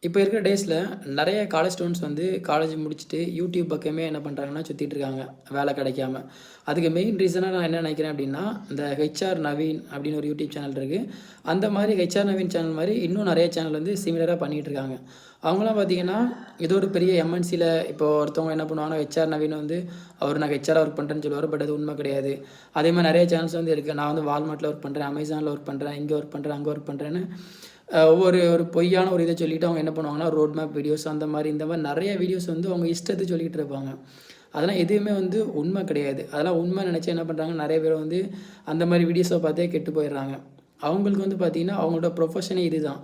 இப்போ இருக்கிற டேஸில நெறைய காலேஜ் ஸ்டூடண்ட்ஸ் வந்து காலேஜ் முடிச்சுட்டு யூடியூப் பக்கமே என்ன பண்ணுறாங்கன்னா சுத்திட்டு இருக்காங்க, வேலை கிடைக்காம. அதுக்கு மெயின் ரீசனா நான் என்ன நினைக்கிறேன் அப்டின்னா, இந்த ஹெச்ஆர் நவீன் அப்டின்னு ஒரு யூடியூப் சேனல் இருக்கு. அந்த மாரி ஹெச்ஆர் நவீன் சேனல் மாரி இன்னும் நெறைய சேனல் வந்து சிமிலரா பண்ணிட்டு இருக்காங்க. அவங்கலாம் பார்த்தீங்கன்னா, ஏதோ ஒரு பெரிய எம்என்சில இப்போ ஒருத்தவங்க என்ன பண்ணுவாங்கன்னா, ஹெச்ஆர் நவீன் வந்து நான் ஹெச்ஆரா ஒர்க் பண்றேன்னு சொல்லுவாரு. பட் அது உண்மை கிடையாது. அதே மாரி நெறைய சேனல்ஸ் வந்து இருக்கு. நான் வந்து வால்மார்ட்ல ஒர்க் பண்றேன், அமேசான்ல ஒர்க் பண்றேன், இங்க ஒர்க் பண்றேன், அங்க ஒர்க் பண்றேன்னு ஒரு பொய்யான ஒரு இத சொல்லிட்டு அவங்க என்ன பண்ணுவாங்கன்னா, ரோட் மேப் வீடியோஸ் அந்த மாரி இந்த மாரி நெறைய வீடியோஸ் வந்து அவங்க இஷ்டத்துக்கு சொல்லிட்டு இருப்பாங்க. அதெல்லாம் எதுவுமே வந்து உண்மை கிடையாது. அதெல்லாம் உண்மை நெனச்சு என்ன பண்றாங்க, நெறைய பேர் வந்து அந்த மாரி வீடியோஸ பார்த்தே கெட்டு போயிடுறாங்க. அவங்களுக்கு வந்து பார்த்தீங்கன்னா, அவங்களோட ப்ரொஃபஷனே இதுதான்.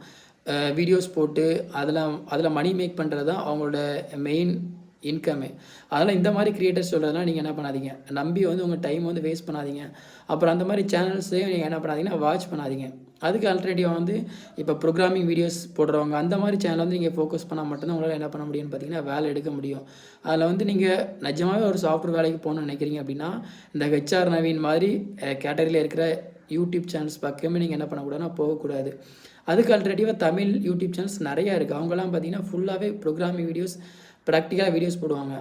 வீடியோஸ் போட்டு அதில அதில மணி மேக் பண்றது தான் அவங்களோட மெயின் இன்கமே. அதனால இந்த மாரி கிரியேட்டர்ஸ் சொல்றதெல்லாம் நீங்க என்ன பண்ணாதீங்க. நம்பி வந்து உங்க டைம் வந்து வேஸ்ட் பண்ணாதீங்க. அப்புறம் அந்த மாரி சேனல்ஸையும் நீங்க என்ன பண்ணாதீங்கன்னா, வாட்ச் பண்ணாதீங்க. அதுக்கு ஆல்டர்னேட்டிவா வந்து இப்போ ப்ரோகிராமிங் வீடியோஸ் போடுறவங்க, அந்த மாரி சேனல் வந்து நீங்க ஃபோக்கஸ் பண்ணா மட்டும் தான் உங்களால என்ன பண்ண முடியும்னு பார்த்தீங்கன்னா, வேலை எடுக்க முடியும். அதில வந்து நீங்க நிஜமாவே ஒரு சாஃப்ட்வேர் வேலைக்கு போகணும்னு நினைக்கிறீங்க அப்படின்னா, இந்த ஹெச்ஆர் நவீன் மாரி கேட்டகரியில இருக்கிற யூடியூப் சேனல்ஸ் பக்கமே நீங்க என்ன பண்ணக்கூடாதுன்னா, போகக்கூடாது. அதுக்கு ஆல்டர்னேட்டிவா தமிழ் யூடியூப் சேனல்ஸ் நெறையா இருக்கு. அவங்கலாம் பார்த்தீங்கன்னா, ஃபுல்லாவே ப்ரோகிராமிங் வீடியோஸ், ப்ராக்டிகலா வீடியோஸ் போடுவாங்க.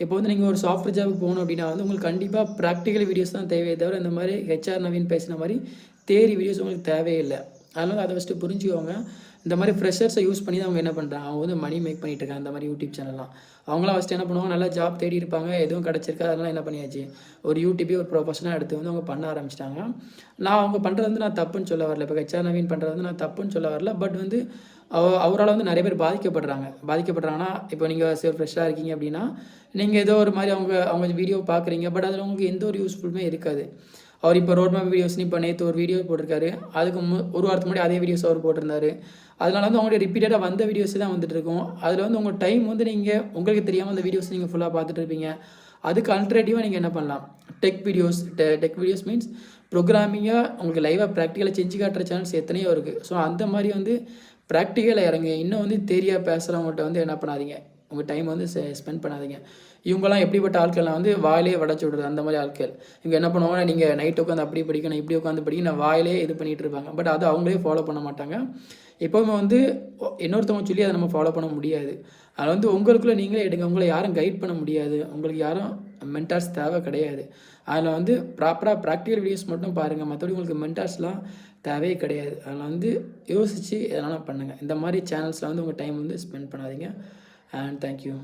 இப்போ வந்து நீங்க ஒரு சாஃப்ட்வேர் ஜாப்க்கு போகணும் அப்படின்னா வந்து உங்களுக்கு கண்டிப்பா ப்ராக்டிகல் வீடியோஸ் தான் தேவையே தவிர, இந்த மாரி ஹெச்ஆர் நவீன் பேசின மாரி தியரி வீடியோஸ் உங்களுக்கு தேவையே இல்ல. அதனால அத ஃபர்ஸ்ட்டு புரிஞ்சுக்கோங்க. இந்த மாரி ஃப்ரெஷர்ஸ யூஸ் பண்ணி தான் அவங்க என்ன பண்றாங்க, அவங்க வந்து மணி மேக் பண்ணிட்டு இருக்காங்க. இந்த மாரி யூடியூப் சேனல்லாம். அவங்கலாம் ஃபர்ஸ்ட்டு என்ன பண்ணுவாங்க, நல்லா ஜாப் தேடி இருப்பாங்க. எதுவும் கிடைச்சிருக்காது. அதனால என்ன பண்ணியாச்சு, ஒரு யூடியூபே ஒரு ப்ரொஃபஷனா எடுத்து வந்து அவங்க பண்ண ஆரம்பிச்சுட்டாங்க. நான் அவங்க பண்றது வந்து நான் தப்புன்னு சொல்ல வரல. இப்போ ஹெச்ஆர் நவீன் பண்றது வந்து நான் தப்புன்னு சொல்ல வரல. பட் வந்து அவரால வந்து நெறைய பேர் பாதிக்கப்படுறாங்க. பாதிக்கப்படுறாங்கன்னா, இப்போ நீங்க ஃப்ரெஷ்ஷா இருக்கீங்க அப்படின்னா, நீங்க ஏதோ ஒரு மாரி அவங்க அவங்க வீடியோ பார்க்குறீங்க. பட் அதில உங்களுக்கு எந்த ஒரு யூஸ்ஃபுல்லுமே இருக்காது. அவர் இப்போ ரோட் மேப் வீடியோஸ்ன்னு இப்போ நேத்து ஒரு வீடியோ போட்டிருக்காரு. அதுக்கு ஒரு வாரத்துக்கு முன்னாடி அதே வீடியோஸ் அவர் போட்டிருந்தாரு. அதனால வந்து அவங்களுடைய ரிப்பீட்டடா வந்த வீடியோஸ் தான் வந்துட்டு இருக்கும். அதில வந்து உங்க டைம் வந்து நீங்க உங்களுக்கு தெரியாம அந்த வீடியோஸ் நீங்க ஃபுல்லா பார்த்துட்டு இருப்பீங்க. அதுக்கு ஆல்டர்னேட்டிவா நீங்க என்ன பண்ணலாம்? டெக் வீடியோஸ் மீன்ஸ் ப்ரோகிராமிங்கா உங்களுக்கு லைவா பிராக்டிகலா செஞ்சு காட்டுற சேனல்ஸ் எத்தனையோ இருக்கு. ஸோ அந்த மாரி வந்து பிராக்டிகலா இறங்குங்க. இன்னும் வந்து தெரியா பேசுறவங்கள்ட்ட வந்து என்ன பண்ணாதீங்க. உங்க டைம் வந்து ஸ்பெண்ட் பண்ணாதீங்க. இவங்கலாம் எப்படிப்பட்ட ஆட்கள்னா வந்து வாயிலேயே வடச்சு விடுறது அந்த மாரி ஆட்கள். இவங்க என்ன பண்ணுவாங்கன்னா, நீங்க நைட் உட்காந்து அப்படி படிக்கணும், இப்படி உட்காந்து படிக்கணும் வாயிலேயே இது பண்ணிட்டு இருப்பாங்க. பட் அத அவங்களே ஃபாலோ பண்ண மாட்டாங்க. எப்பவுமே வந்து இன்னொருத்தவங்க சொல்லி அத நம்ம ஃபாலோ பண்ண முடியாது. அது வந்து உங்களுக்குள்ள நீங்களே எடுங்க. உங்கள யாரும் கைட் பண்ண முடியாது. உங்களுக்கு யாரும் மென்டார்ஸ் தேவை கிடையாது. அதில வந்து ப்ராப்பரா பிராக்டிகல் வீடியோஸ் மட்டும் பாருங்க. மத்தபடி உங்களுக்கு மென்டார்ஸ்லாம் தேவையே கிடையாது. அதில வந்து யோசிச்சு எதனாலும் பண்ணுங்க. இந்த மாரி சேனல்ஸ்ல வந்து உங்க டைம் வந்து ஸ்பெண்ட் பண்ணாதீங்க. And thank you.